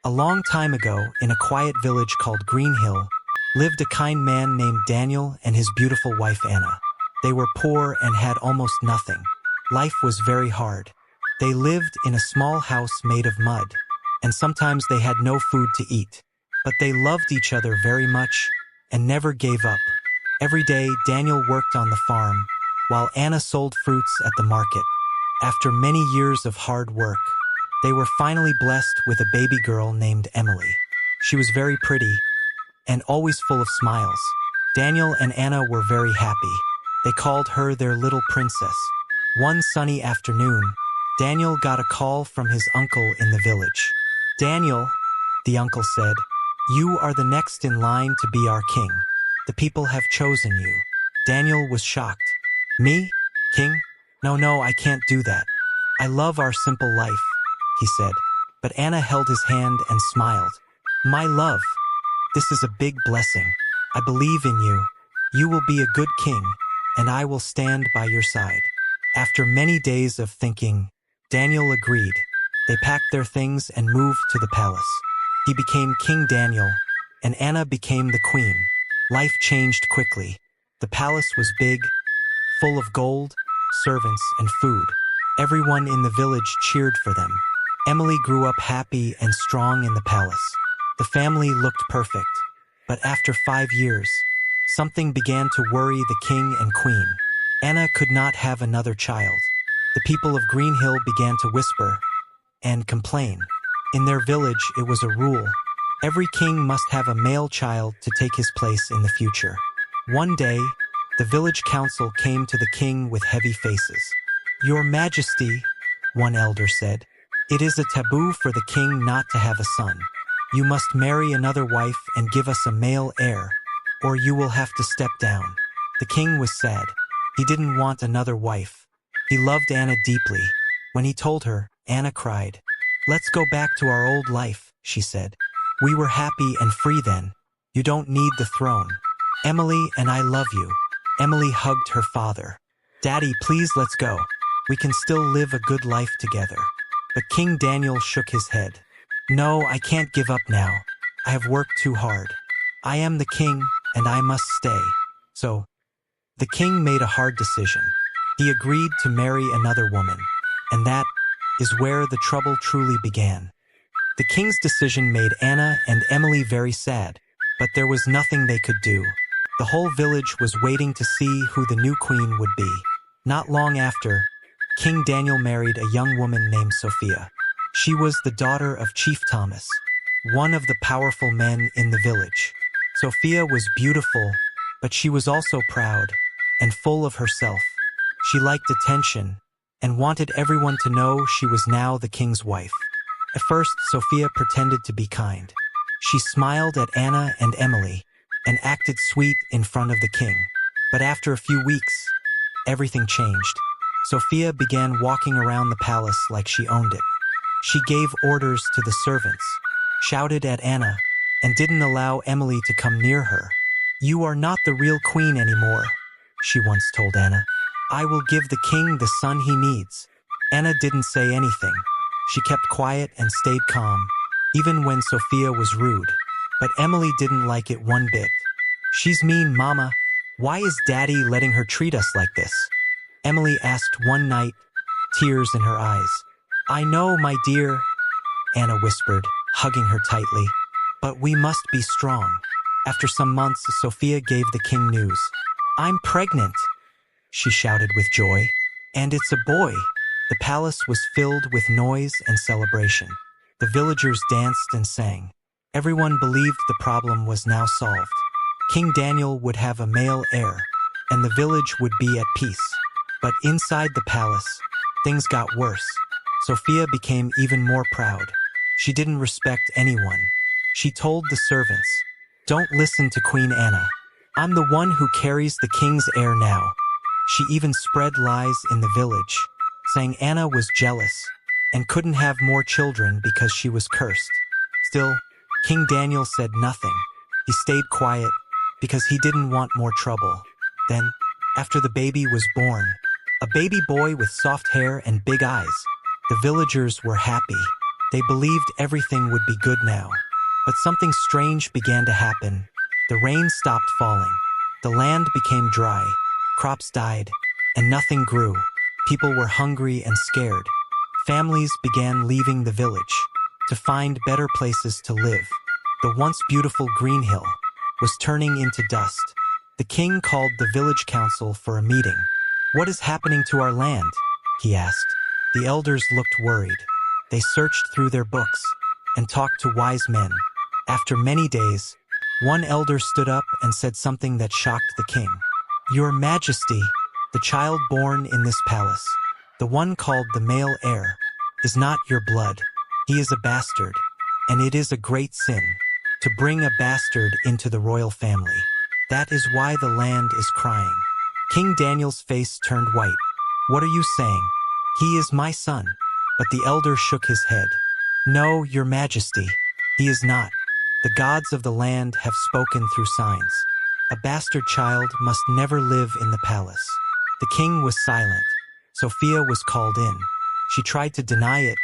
A long time ago, in a quiet village called Green Hill, lived a kind man named Daniel and his beautiful wife Anna. They were poor and had almost nothing. Life was very hard. They lived in a small house made of mud, and sometimes they had no food to eat. But they loved each other very much and never gave up. Every day, Daniel worked on the farm, while Anna sold fruits at the market. After many years of hard work, they were finally blessed with a baby girl named Emily. She was very pretty and always full of smiles. Daniel and Anna were very happy. They called her their little princess. One sunny afternoon, Daniel got a call from his uncle in the village. "Daniel," the uncle said, "you are the next in line to be our king. The people have chosen you." Daniel was shocked. "Me? King? No, I can't do that. I love our simple life," he said. But Anna held his hand and smiled. "My love, this is a big blessing. I believe in you. You will be a good king, and I will stand by your side." After many days of thinking, Daniel agreed. They packed their things and moved to the palace. He became King Daniel, and Anna became the queen. Life changed quickly. The palace was big, full of gold, servants, and food. Everyone in the village cheered for them. Emily grew up happy and strong in the palace. The family looked perfect. But after 5 years, something began to worry the king and queen. Anna could not have another child. The people of Green Hill began to whisper and complain. In their village, it was a rule. Every king must have a male child to take his place in the future. One day, the village council came to the king with heavy faces. "Your Majesty," one elder said, "it is a taboo for the king not to have a son. You must marry another wife and give us a male heir, or you will have to step down." The king was sad. He didn't want another wife. He loved Anna deeply. When he told her, Anna cried. "Let's go back to our old life," she said. "We were happy and free then. You don't need the throne. Emily and I love you." Emily hugged her father. "Daddy, please let's go. We can still live a good life together." But King Daniel shook his head. "No, I can't give up now. I have worked too hard. I am the king, and I must stay." So, the king made a hard decision. He agreed to marry another woman, and that is where the trouble truly began. The king's decision made Anna and Emily very sad, but there was nothing they could do. The whole village was waiting to see who the new queen would be. Not long after, King Daniel married a young woman named Sophia. She was the daughter of Chief Thomas, one of the powerful men in the village. Sophia was beautiful, but she was also proud and full of herself. She liked attention and wanted everyone to know she was now the king's wife. At first, Sophia pretended to be kind. She smiled at Anna and Emily and acted sweet in front of the king. But after a few weeks, everything changed. Sophia began walking around the palace like she owned it. She gave orders to the servants, shouted at Anna, and didn't allow Emily to come near her. "You are not the real queen anymore," she once told Anna. "I will give the king the son he needs." Anna didn't say anything. She kept quiet and stayed calm, even when Sophia was rude. But Emily didn't like it one bit. "She's mean, Mama. Why is Daddy letting her treat us like this?" Emily asked one night, tears in her eyes. "I know, my dear," Anna whispered, hugging her tightly. "But we must be strong." After some months, Sophia gave the king news. "I'm pregnant," she shouted with joy. "And it's a boy." The palace was filled with noise and celebration. The villagers danced and sang. Everyone believed the problem was now solved. King Daniel would have a male heir, and the village would be at peace. But inside the palace, things got worse. Sophia became even more proud. She didn't respect anyone. She told the servants, "Don't listen to Queen Anna. I'm the one who carries the king's heir now." She even spread lies in the village, saying Anna was jealous and couldn't have more children because she was cursed. Still, King Daniel said nothing. He stayed quiet because he didn't want more trouble. Then, after the baby was born, a baby boy with soft hair and big eyes, the villagers were happy. They believed everything would be good now. But something strange began to happen. The rain stopped falling. The land became dry. Crops died, and nothing grew. People were hungry and scared. Families began leaving the village to find better places to live. The once beautiful Green Hill was turning into dust. The king called the village council for a meeting. "What is happening to our land?" he asked. The elders looked worried. They searched through their books and talked to wise men. After many days, one elder stood up and said something that shocked the king. "Your Majesty, the child born in this palace, the one called the male heir, is not your blood. He is a bastard, and it is a great sin to bring a bastard into the royal family. That is why the land is crying." King Daniel's face turned white. "What are you saying?" "He is my son." But the elder shook his head. "No, your Majesty, he is not. The gods of the land have spoken through signs. A bastard child must never live in the palace." The king was silent. Sophia was called in. She tried to deny it,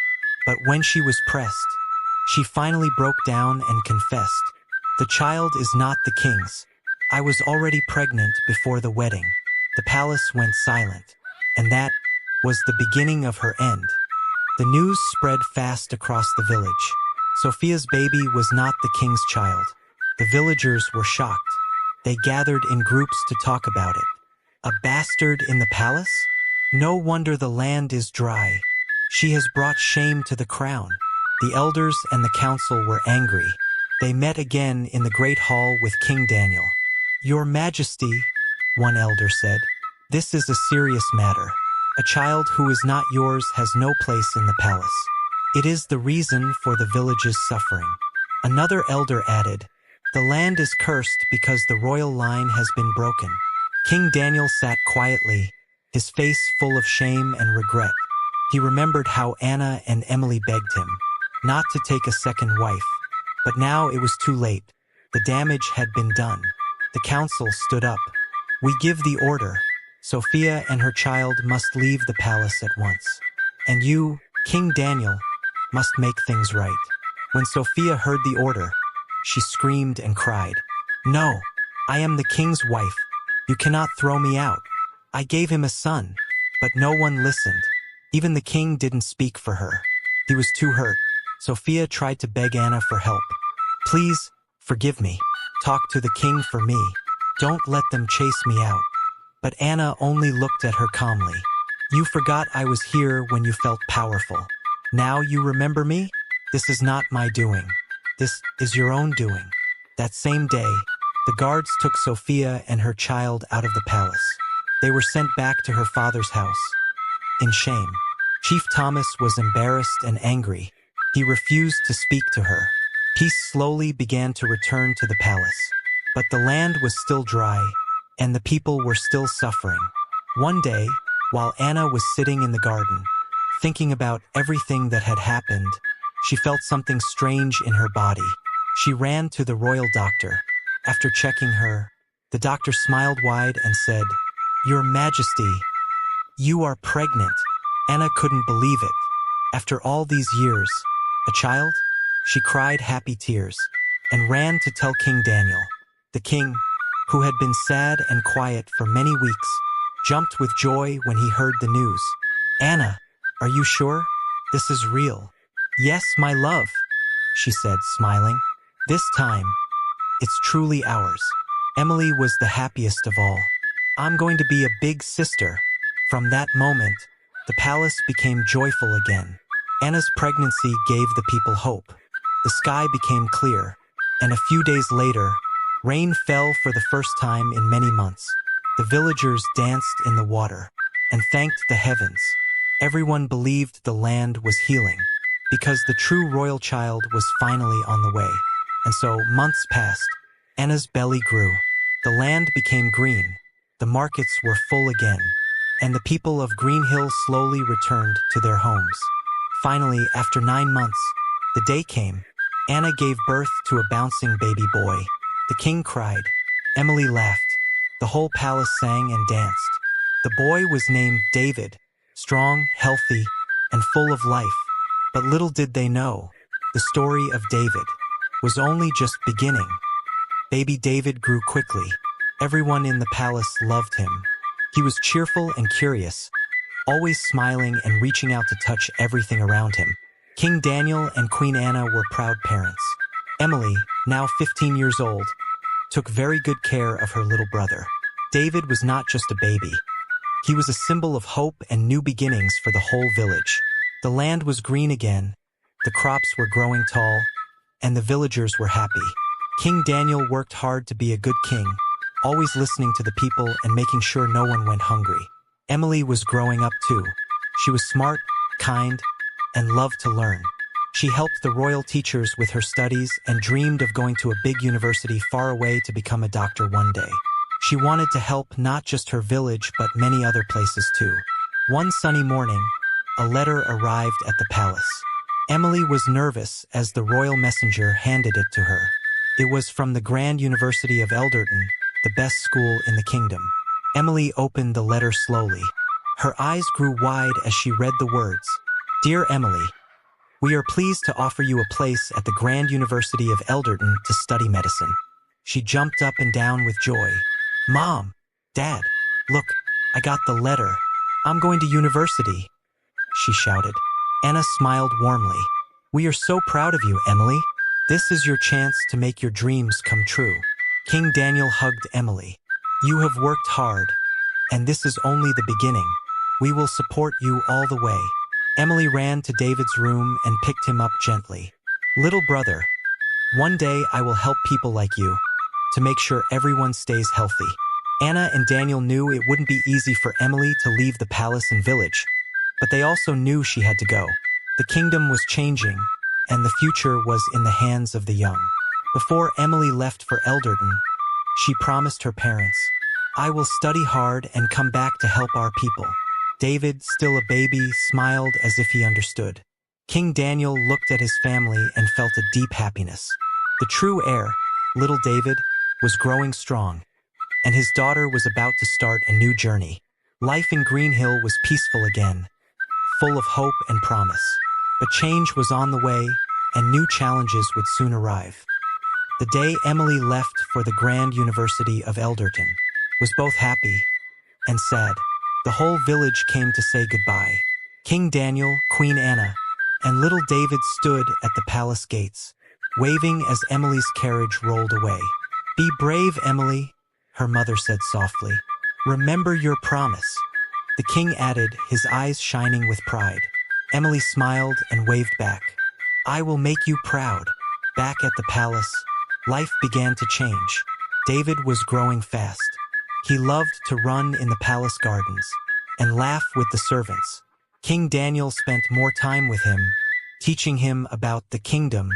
but when she was pressed, she finally broke down and confessed. "The child is not the king's. I was already pregnant before the wedding." The palace went silent, and that was the beginning of her end. The news spread fast across the village. Sophia's baby was not the king's child. The villagers were shocked. They gathered in groups to talk about it. "A bastard in the palace? No wonder the land is dry. She has brought shame to the crown." The elders and the council were angry. They met again in the great hall with King Daniel. "Your Majesty," one elder said, "this is a serious matter. A child who is not yours has no place in the palace. It is the reason for the village's suffering." Another elder added, "The land is cursed because the royal line has been broken." King Daniel sat quietly, his face full of shame and regret. He remembered how Anna and Emily begged him not to take a second wife. But now it was too late. The damage had been done. The council stood up. "We give the order. Sophia and her child must leave the palace at once. And you, King Daniel, must make things right." When Sophia heard the order, she screamed and cried, "No, I am the king's wife. You cannot throw me out. I gave him a son." But no one listened. Even the king didn't speak for her. He was too hurt. Sophia tried to beg Anna for help. "Please, forgive me. Talk to the king for me. Don't let them chase me out." But Anna only looked at her calmly. "You forgot I was here when you felt powerful. Now you remember me? This is not my doing. This is your own doing." That same day, the guards took Sophia and her child out of the palace. They were sent back to her father's house. In shame, Chief Thomas was embarrassed and angry. He refused to speak to her. Peace slowly began to return to the palace. But the land was still dry, and the people were still suffering. One day, while Anna was sitting in the garden, thinking about everything that had happened, she felt something strange in her body. She ran to the royal doctor. After checking her, the doctor smiled wide and said, "Your Majesty, you are pregnant." Anna couldn't believe it. After all these years, a child? She cried happy tears and ran to tell King Daniel. The king, who had been sad and quiet for many weeks, jumped with joy when he heard the news. "Anna, are you sure? This is real." "Yes, my love," she said, smiling. "This time, it's truly ours." Emily was the happiest of all. "I'm going to be a big sister." From that moment, the palace became joyful again. Anna's pregnancy gave the people hope. The sky became clear, and a few days later, rain fell for the first time in many months. The villagers danced in the water and thanked the heavens. Everyone believed the land was healing, because the true royal child was finally on the way. And so months passed. Anna's belly grew. The land became green. The markets were full again, and the people of Green Hill slowly returned to their homes. Finally, after 9 months, the day came. Anna gave birth to a bouncing baby boy. The king cried. Emily laughed. The whole palace sang and danced. The boy was named David, strong, healthy, and full of life. But little did they know, the story of David was only just beginning. Baby David grew quickly. Everyone in the palace loved him. He was cheerful and curious, always smiling and reaching out to touch everything around him. King Daniel and Queen Anna were proud parents. Emily, now 15 years old, took very good care of her little brother. David was not just a baby. He was a symbol of hope and new beginnings for the whole village. The land was green again, the crops were growing tall, and the villagers were happy. King Daniel worked hard to be a good king, always listening to the people and making sure no one went hungry. Emily was growing up too. She was smart, kind, and loved to learn. She helped the royal teachers with her studies and dreamed of going to a big university far away to become a doctor one day. She wanted to help not just her village but many other places too. One sunny morning, a letter arrived at the palace. Emily was nervous as the royal messenger handed it to her. It was from the Grand University of Elderton, the best school in the kingdom. Emily opened the letter slowly. Her eyes grew wide as she read the words. Dear Emily, we are pleased to offer you a place at the Grand University of Elderton to study medicine. She jumped up and down with joy. Mom, Dad, look, I got the letter. I'm going to university, she shouted. Anna smiled warmly. We are so proud of you, Emily. This is your chance to make your dreams come true. King Daniel hugged Emily. You have worked hard, and this is only the beginning. We will support you all the way. Emily ran to David's room and picked him up gently. Little brother, one day I will help people like you to make sure everyone stays healthy. Anna and Daniel knew it wouldn't be easy for Emily to leave the palace and village, but they also knew she had to go. The kingdom was changing, and the future was in the hands of the young. Before Emily left for Elderton, she promised her parents, I will study hard and come back to help our people. David, still a baby, smiled as if he understood. King Daniel looked at his family and felt a deep happiness. The true heir, little David, was growing strong, and his daughter was about to start a new journey. Life in Green Hill was peaceful again, full of hope and promise. But change was on the way, and new challenges would soon arrive. The day Emily left for the Grand University of Elderton was both happy and sad. The whole village came to say goodbye. King Daniel, Queen Anna, and little David stood at the palace gates, waving as Emily's carriage rolled away. Be brave, Emily, her mother said softly. Remember your promise. The king added, his eyes shining with pride. Emily smiled and waved back. I will make you proud. Back at the palace, life began to change. David was growing fast. He loved to run in the palace gardens and laugh with the servants. King Daniel spent more time with him, teaching him about the kingdom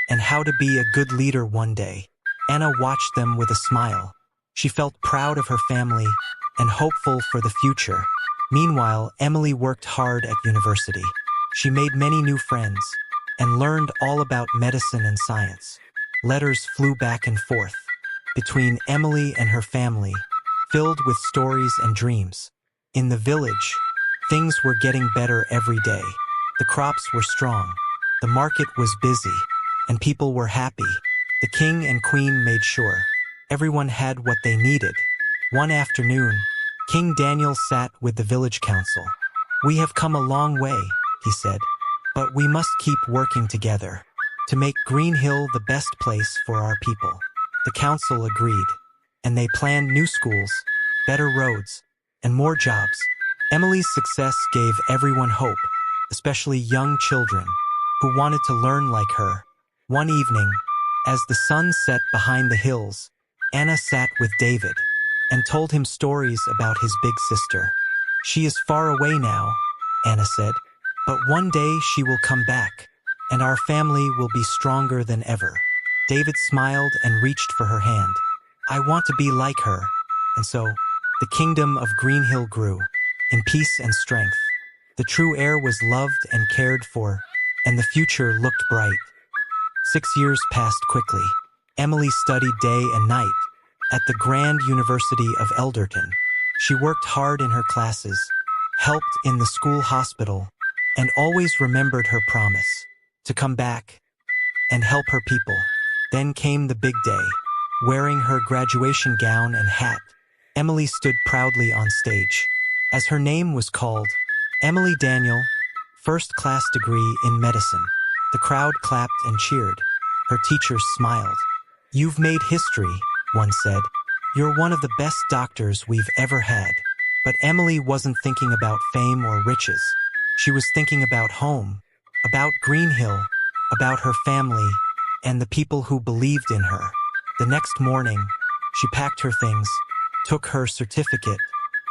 and how to be a good leader one day. Anna watched them with a smile. She felt proud of her family and hopeful for the future. Meanwhile, Emily worked hard at university. She made many new friends and learned all about medicine and science. Letters flew back and forth between Emily and her family, filled with stories and dreams. In the village, things were getting better every day. The crops were strong, the market was busy, and people were happy. The king and queen made sure everyone had what they needed. One afternoon, King Daniel sat with the village council. We have come a long way, he said, but we must keep working together to make Green Hill the best place for our people. The council agreed, and they planned new schools, better roads, and more jobs. Emily's success gave everyone hope, especially young children who wanted to learn like her. One evening, as the sun set behind the hills, Anna sat with David and told him stories about his big sister. She is far away now, Anna said, but one day she will come back, and our family will be stronger than ever. David smiled and reached for her hand. I want to be like her. And so, the kingdom of Green Hill grew, in peace and strength. The true heir was loved and cared for, and the future looked bright. 6 years passed quickly. Emily studied day and night at the Grand University of Elderton. She worked hard in her classes, helped in the school hospital, and always remembered her promise to come back and help her people. Then came the big day. Wearing her graduation gown and hat, Emily stood proudly on stage. As her name was called, Emily Daniel, first-class degree in medicine. The crowd clapped and cheered. Her teachers smiled. "You've made history," one said. "You're one of the best doctors we've ever had." But Emily wasn't thinking about fame or riches. She was thinking about home, about Green Hill, about her family, and the people who believed in her. The next morning, she packed her things, took her certificate,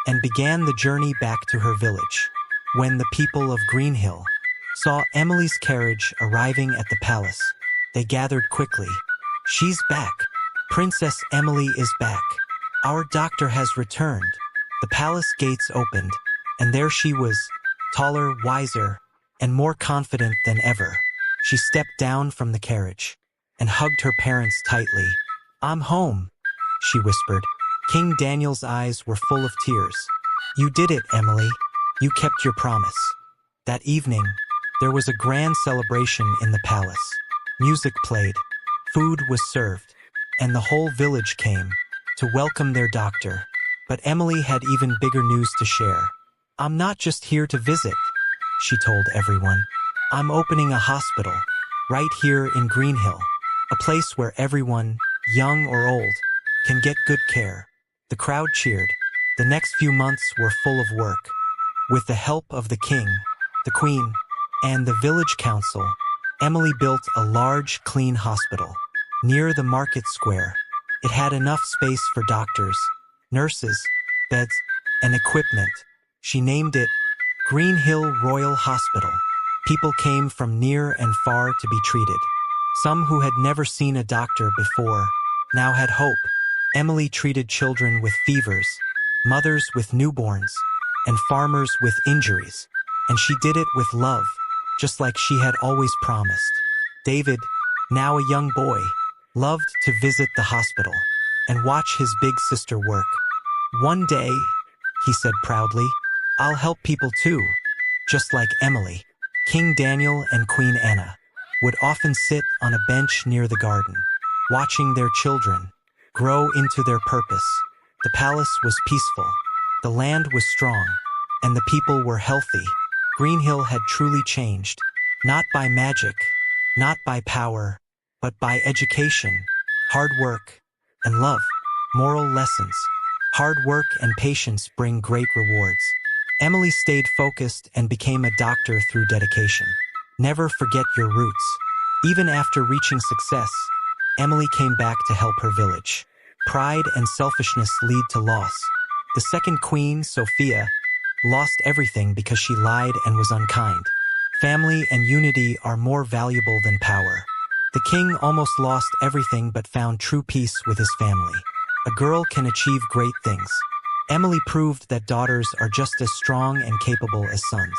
and began the journey back to her village. When the people of Green Hill saw Emily's carriage arriving at the palace, they gathered quickly. "She's back. Princess Emily is back. Our doctor has returned." The palace gates opened, and there she was, taller, wiser, and more confident than ever. She stepped down from the carriage and hugged her parents tightly. "I'm home," she whispered. King Daniel's eyes were full of tears. "You did it, Emily. You kept your promise." That evening, there was a grand celebration in the palace. Music played, food was served, and the whole village came to welcome their doctor. But Emily had even bigger news to share. "I'm not just here to visit," she told everyone. "I'm opening a hospital right here in Green Hill, a place where everyone, young or old, can get good care." The crowd cheered. The next few months were full of work. With the help of the king, the queen, and the village council, Emily built a large, clean hospital near the market square. It had enough space for doctors, nurses, beds, and equipment. She named it Green Hill Royal Hospital. People came from near and far to be treated. Some who had never seen a doctor before now had hope. Emily treated children with fevers, mothers with newborns, and farmers with injuries. And she did it with love, just like she had always promised. David, now a young boy, loved to visit the hospital and watch his big sister work. "One day," he said proudly, "I'll help people too, just like Emily." King Daniel and Queen Anna would often sit on a bench near the garden, watching their children grow into their purpose. The palace was peaceful, the land was strong, and the people were healthy. Green Hill had truly changed, not by magic, not by power, but by education, hard work, and love. Moral lessons. Hard work and patience bring great rewards. Emily stayed focused and became a doctor through dedication. Never forget your roots. Even after reaching success, Emily came back to help her village. Pride and selfishness lead to loss. The second queen, Sophia, lost everything because she lied and was unkind. Family and unity are more valuable than power. The king almost lost everything but found true peace with his family. A girl can achieve great things. Emily proved that daughters are just as strong and capable as sons.